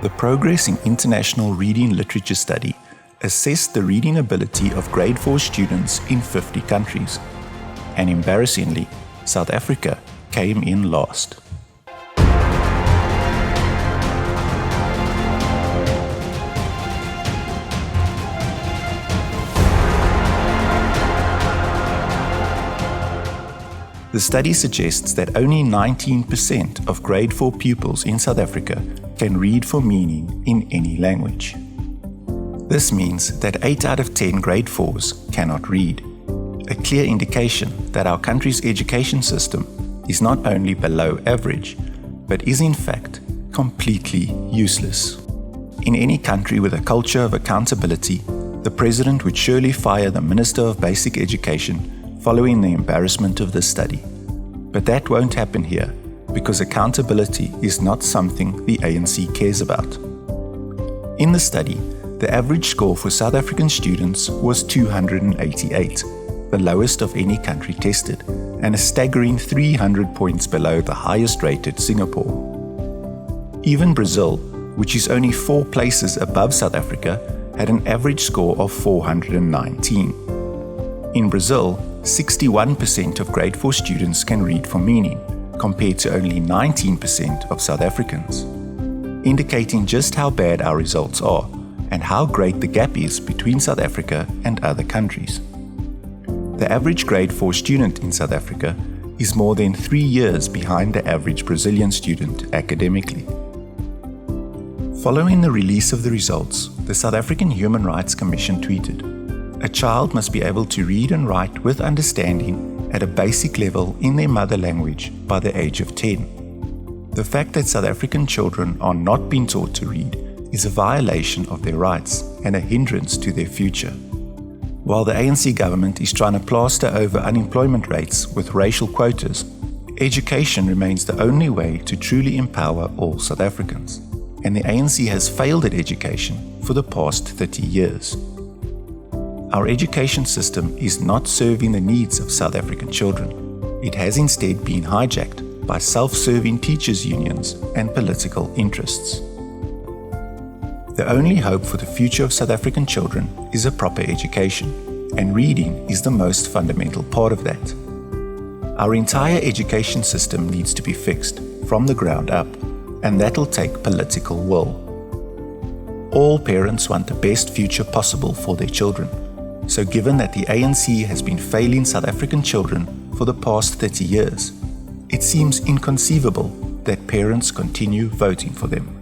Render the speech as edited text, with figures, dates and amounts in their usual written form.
The Progress in International Reading Literature study assessed the reading ability of grade 4 students in 50 countries. And embarrassingly, South Africa came in last. The study suggests that only 19% of grade 4 pupils in South Africa can read for meaning in any language. This means that 8 out of 10 grade 4s cannot read, a clear indication that our country's education system is not only below average, but is in fact completely useless. In any country with a culture of accountability, the president would surely fire the Minister of Basic Education following the embarrassment of this study. But that won't happen here, because accountability is not something the ANC cares about. In the study, the average score for South African students was 288, the lowest of any country tested, and a staggering 300 points below the highest rated Singapore. Even Brazil, which is only 4 places above South Africa, had an average score of 419. In Brazil, 61% of grade 4 students can read for meaning, compared to only 19% of South Africans, indicating just how bad our results are and how great the gap is between South Africa and other countries. The average grade 4 student in South Africa is more than 3 years behind the average Brazilian student academically. Following the release of the results, the South African Human Rights Commission tweeted, "A child must be able to read and write with understanding at a basic level in their mother language by the age of 10. The fact that South African children are not being taught to read is a violation of their rights and a hindrance to their future." While the ANC government is trying to plaster over unemployment rates with racial quotas, education remains the only way to truly empower all South Africans, and the ANC has failed at education for the past 30 years. Our education system is not serving the needs of South African children. It has instead been hijacked by self-serving teachers' unions and political interests. The only hope for the future of South African children is a proper education, and reading is the most fundamental part of that. Our entire education system needs to be fixed from the ground up, and that'll take political will. All parents want the best future possible for their children. So given that the ANC has been failing South African children for the past 30 years, it seems inconceivable that parents continue voting for them.